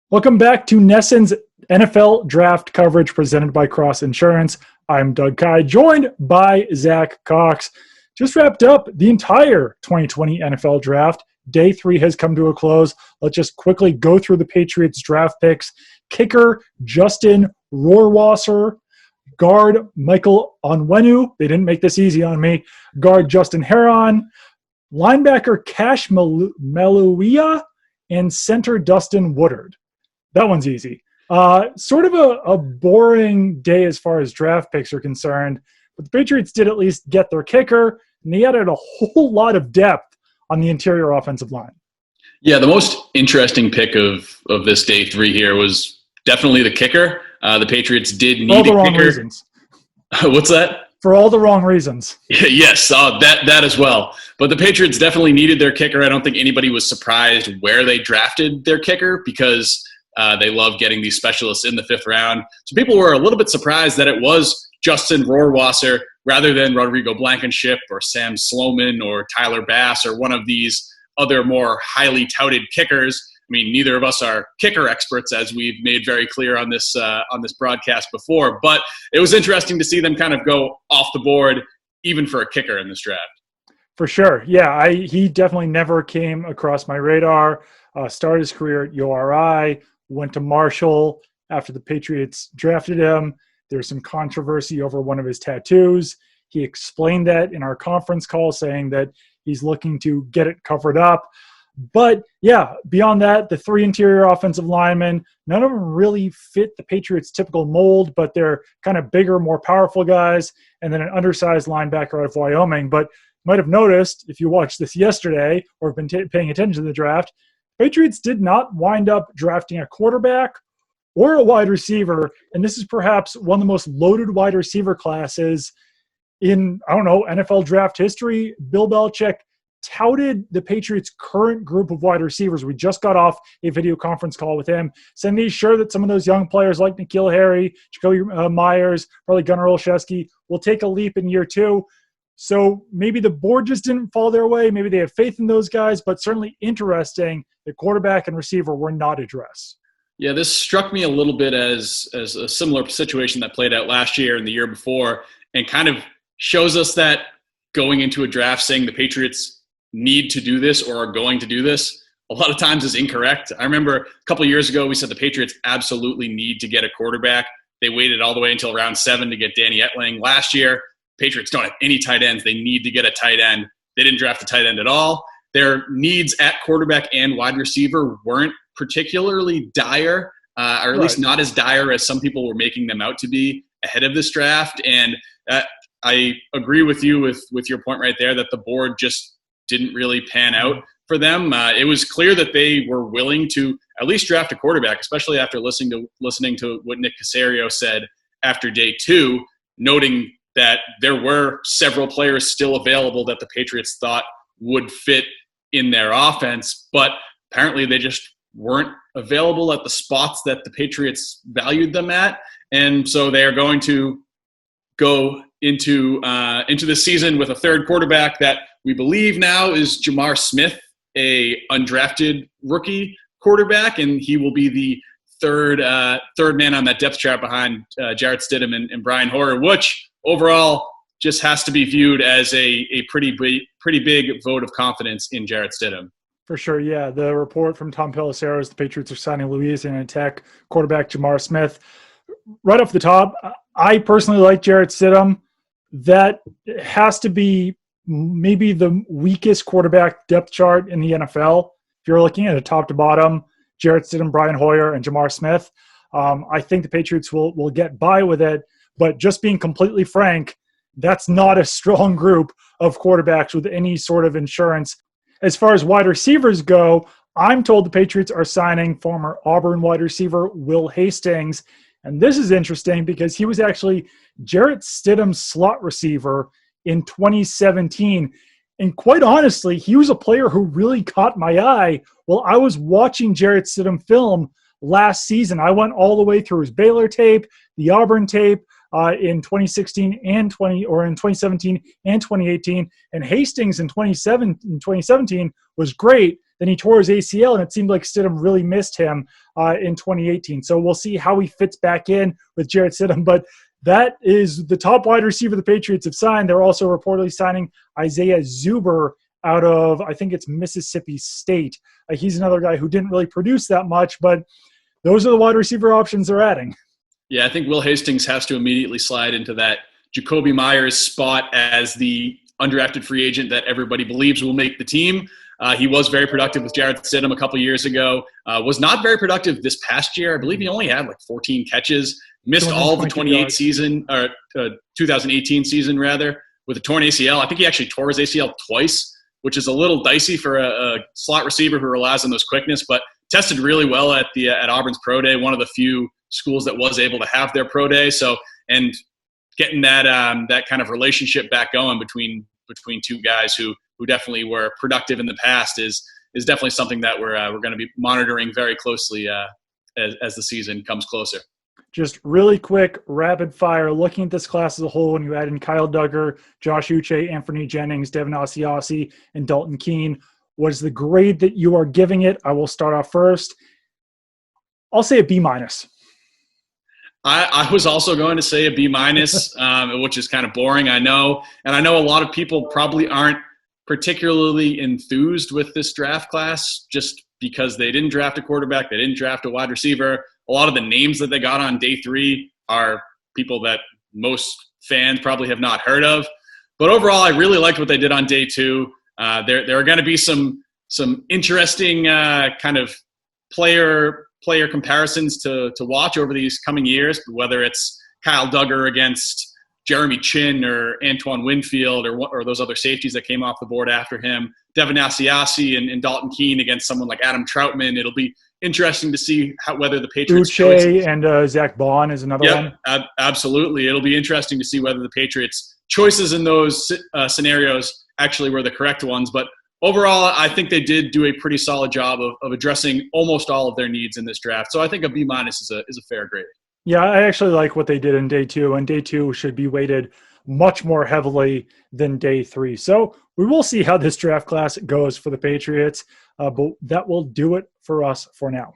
Welcome back to Nesson's NFL draft coverage presented by Cross Insurance. I'm Doug Kyed, joined by Zack Cox. Just wrapped up the entire 2020 NFL draft. Day 3 has come to a close. Let's just quickly go through the Patriots draft picks. Kicker Justin Rohrwasser. Guard Michael Onwenu. They didn't make this easy on me. Guard Justin Herron. Linebacker Cash Maluia. And center Dustin Woodard. That one's easy. Sort of a boring day as far as draft picks are concerned, but the Patriots did at least get their kicker, and they added a whole lot of depth on the interior offensive line. Yeah, the most interesting pick of this day 3 here was definitely the kicker. The Patriots did need a kicker. For all the wrong reasons. What's that? For all the wrong reasons. Yes, that as well. But the Patriots definitely needed their kicker. I don't think anybody was surprised where they drafted their kicker because they love getting these specialists in the 5th round. So people were a little bit surprised that it was Justin Rohrwasser rather than Rodrigo Blankenship or Sam Sloman or Tyler Bass or one of these other more highly touted kickers. I mean, neither of us are kicker experts, as we've made very clear on this broadcast before. But it was interesting to see them kind of go off the board, even for a kicker in this draft. For sure. Yeah, he definitely never came across my radar. Started his career at URI, went to Marshall after the Patriots drafted him. There's some controversy over one of his tattoos. He explained that in our conference call, saying that he's looking to get it covered up. But yeah, beyond that, the 3 interior offensive linemen, none of them really fit the Patriots' typical mold, but they're kind of bigger, more powerful guys, and then an undersized linebacker out of Wyoming. But you might have noticed, if you watched this yesterday or have been paying attention to the draft, Patriots did not wind up drafting a quarterback or a wide receiver, and this is perhaps one of the most loaded wide receiver classes in, NFL draft history. Bill Belichick touted the Patriots' current group of wide receivers. We just got off a video conference call with him, saying he's sure that some of those young players like N'Keal Harry, Jacoby Myers, probably Gunnar Olszewski will take a leap in year 2. So maybe the board just didn't fall their way. Maybe they have faith in those guys, but certainly interesting that quarterback and receiver were not addressed. Yeah, this struck me a little bit as a similar situation that played out last year and the year before, and kind of shows us that going into a draft saying the Patriots need to do this or are going to do this a lot of times is incorrect. I remember a couple of years ago we said the Patriots absolutely need to get a quarterback. They waited all the way until round 7 to get Danny Etling. Last year, Patriots don't have any tight ends. They need to get a tight end. They didn't draft a tight end at all. Their needs at quarterback and wide receiver weren't particularly dire, or at least not as dire as some people were making them out to be ahead of this draft. And I agree with you with your point right there that the board just didn't really pan out for them. It was clear that they were willing to at least draft a quarterback, especially after listening to what Nick Caserio said after day 2, noting that there were several players still available that the Patriots thought would fit in their offense, but apparently they just weren't available at the spots that the Patriots valued them at. And so they are going to go into the season with a third quarterback that we believe now is Jamar Smith, a undrafted rookie quarterback, and he will be the third man on that depth chart behind Jarrett Stidham and Brian Hoyer, which overall just has to be viewed as a pretty big vote of confidence in Jarrett Stidham. For sure, yeah. The report from Tom Pelissero is the Patriots are signing Louisiana Tech quarterback Jamar Smith. Right off the top, I personally like Jarrett Stidham. That has to be maybe the weakest quarterback depth chart in the NFL. If you're looking at a top to bottom, Jarrett Stidham, Brian Hoyer, and Jamar Smith, I think the Patriots will get by with it. But just being completely frank, that's not a strong group of quarterbacks with any sort of insurance. As far as wide receivers go, I'm told the Patriots are signing former Auburn wide receiver Will Hastings. And this is interesting because he was actually Jarrett Stidham's slot receiver in 2017. And quite honestly, he was a player who really caught my eye while I was watching Jarrett Stidham film last season. I went all the way through his Baylor tape, the Auburn tape, in 2016 and in 2017 and 2018. And Hastings in 2017 was great. Then he tore his ACL, and it seemed like Stidham really missed him in 2018. So we'll see how he fits back in with Jarrett Stidham. But that is the top wide receiver the Patriots have signed. They're also reportedly signing Isaiah Zuber out of, I think it's Mississippi State. He's another guy who didn't really produce that much, but those are the wide receiver options they're adding. Yeah, I think Will Hastings has to immediately slide into that Jacoby Myers spot as the undrafted free agent that everybody believes will make the team. He was very productive with Jarrett Stidham a couple years ago. Was not very productive this past year. I believe he only had like 14 catches. Missed all of the 2018 season rather with a torn ACL. I think he actually tore his ACL twice, which is a little dicey for a slot receiver who relies on those quickness, but tested really well at Auburn's Pro Day, one of the few schools that was able to have their Pro Day. So, and getting that kind of relationship back going between two guys who definitely were productive in the past is definitely something that we're going to be monitoring very closely as the season comes closer. Just really quick, rapid fire, looking at this class as a whole, when you add in Kyle Duggar, Josh Uche, Anthony Jennings, Devin Asiasi, and Dalton Keene, what is the grade that you are giving it? I will start off first. I'll say a B-. I was also going to say a B-, which is kind of boring, I know. And I know a lot of people probably aren't particularly enthused with this draft class just because they didn't draft a quarterback, they didn't draft a wide receiver. A lot of the names that they got on day 3 are people that most fans probably have not heard of. But overall, I really liked what they did on day 2. There are going to be some interesting kind of player comparisons to watch over these coming years, whether it's Kyle Duggar against Jeremy Chin or Antoine Winfield or those other safeties that came off the board after him, Devin Asiasi and Dalton Keene against someone like Adam Troutman. It'll be interesting to see whether the Patriots Uche and Zach Bond is another one. Absolutely. It'll be interesting to see whether the Patriots' choices in those scenarios actually were the correct ones. But overall, I think they did do a pretty solid job of addressing almost all of their needs in this draft. So I think a B- is a fair grade. Yeah, I actually like what they did in day 2, and day 2 should be weighted much more heavily than day 3. So we will see how this draft class goes for the Patriots, but that will do it for us for now.